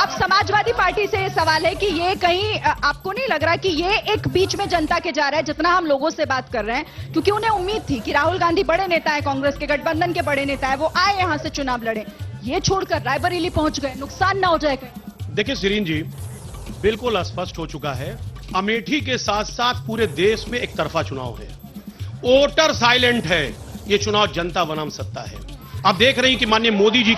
अब समाजवादी पार्टी से ये सवाल है कि ये कहीं आपको नहीं लग रहा कि ये एक बीच में जनता के जा रहा है, जितना हम लोगों से बात कर रहे हैं, क्योंकि उन्हें उम्मीद थी कि राहुल गांधी बड़े नेता है, कांग्रेस के गठबंधन के बड़े नेता है, वो आए यहां से चुनाव लड़े, ये छोड़कर रायबरेली पहुंच गए, नुकसान ना हो जाए कहीं? देखिए शिरीन जी, बिल्कुल स्पष्ट हो चुका है, अमेठी के साथ साथ पूरे देश में एक तरफा चुनाव है, वोटर साइलेंट है, ये चुनाव जनता बनाम सत्ता है। आप देख रहे हैं कि माननीय मोदी जी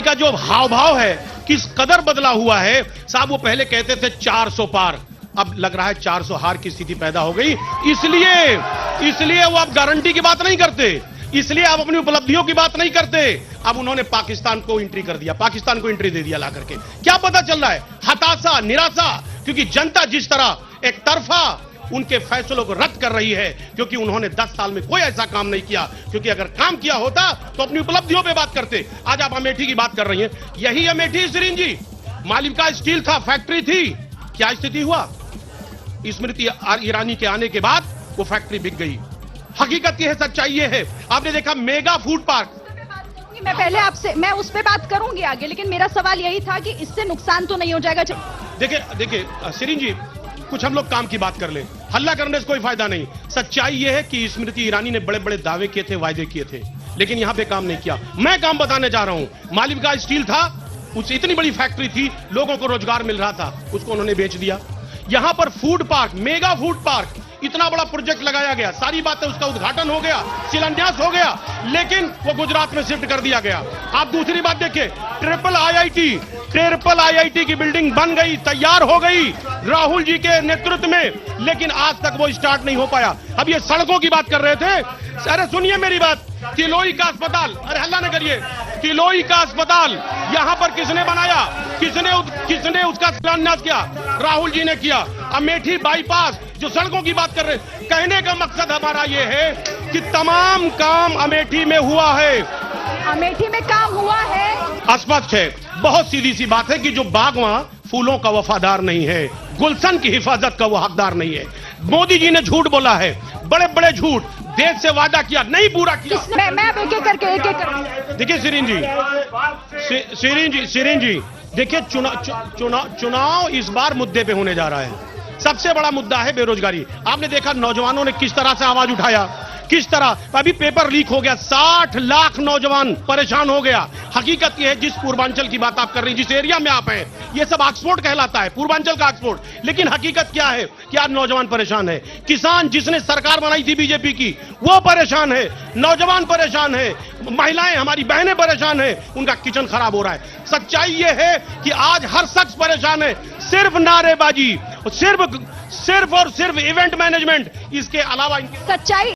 का जो हाव भाव है किस कदर बदला हुआ है। साहब वो पहले कहते थे 400 पार, अब लग रहा है 400 हार की स्थिति पैदा हो गई। इसलिए वो अब गारंटी की बात नहीं करते, इसलिए आप अपनी उपलब्धियों की बात नहीं करते। अब उन्होंने पाकिस्तान को एंट्री कर दिया, पाकिस्तान को एंट्री दे दिया ला करके। क्या पता चल रहा है? हताशा, निराशा, क्योंकि जनता जिस तरह एक तरफा उनके फैसलों को रद्द कर रही है, क्योंकि उन्होंने 10 साल में कोई ऐसा काम नहीं किया। क्योंकि अगर काम किया होता तो अपनी उपलब्धियों पे बात करते। आज आप अमेठी की बात कर रही हैं, यही अमेठी शिरीन जी, मालविका स्टील था, फैक्ट्री थी, क्या स्थिति हुआ? स्मृति ईरानी के आने के बाद वो फैक्ट्री बिक गई। हकीकत यह है, सच्चाई ये है। आपने देखा मेगा फूड पार्क, मैं पहले आपसे मैं उस पर बात करूंगी आगे, लेकिन मेरा सवाल यही था कि इससे नुकसान तो नहीं हो जाएगा? देखिए शिरीन जी, कुछ हम लोग काम की बात कर ले, हल्ला करने से कोई फायदा नहीं। सच्चाई यह है कि स्मृति ईरानी ने बड़े बड़े दावे किए थे, वायदे किए थे, लेकिन यहां पे काम नहीं किया। मैं काम बताने जा रहा हूं। मालविका स्टील था, उस इतनी बड़ी फैक्ट्री थी, लोगों को रोजगार मिल रहा था, उसको उन्होंने बेच दिया। यहां पर food park, mega food park, इतना बड़ा प्रोजेक्ट लगाया गया, सारी बातें, उसका उद्घाटन हो गया, शिलान्यास हो गया, लेकिन वो गुजरात में शिफ्ट कर दिया गया। आप दूसरी बात देखिए, ट्रिपल आईआईटी की बिल्डिंग बन गई, तैयार हो गई राहुल जी के नेतृत्व में, लेकिन आज तक वो स्टार्ट नहीं हो पाया। अब ये सड़कों की बात कर रहे थे, अरे सुनिए मेरी बात, किलोई का अस्पताल, अरे हल्ला न करिए, किलोई का अस्पताल यहां पर किसने बनाया? किसने उसका शिलान्यास किया? राहुल जी ने किया। अमेठी बाईपास, जो सड़कों की बात कर रहे हैं, कहने का मकसद हमारा ये है कि तमाम काम अमेठी में हुआ है। अमेठी में काम हुआ है, स्पष्ट है। बहुत सीधी सी बात है कि जो बागवां फूलों का वफादार नहीं है, गुलशन की हिफाजत का वो हकदार नहीं है। मोदी जी ने झूठ बोला है, बड़े बड़े झूठ, देश से वादा किया, नहीं पूरा किया। मैं अब एक करके देखिए शिरीन जी, देखिए चुनाव इस बार मुद्दे पे होने जा रहा है। सबसे बड़ा मुद्दा है बेरोजगारी। आपने देखा नौजवानों ने किस तरह से आवाज उठाया, किस तरह, अभी पेपर लीक हो गया, 60 लाख नौजवान परेशान हो गया। हकीकत यह है, जिस पूर्वांचल की बात आप कर रही हैं, जिस एरिया में आप हैं, ये सब ऑक्सफोर्ड कहलाता है, पूर्वांचल का ऑक्सफोर्ड। लेकिन हकीकत क्या है कि आज नौजवान परेशान है। किसान जिसने सरकार बनाई थी बीजेपी की, वो परेशान है, नौजवान परेशान है, महिलाएं, हमारी बहनें परेशान है, उनका किचन खराब हो रहा है। सच्चाई ये है कि आज हर शख्स परेशान है। सिर्फ नारेबाजी, सिर्फ और सिर्फ इवेंट मैनेजमेंट, इसके अलावा सच्चाई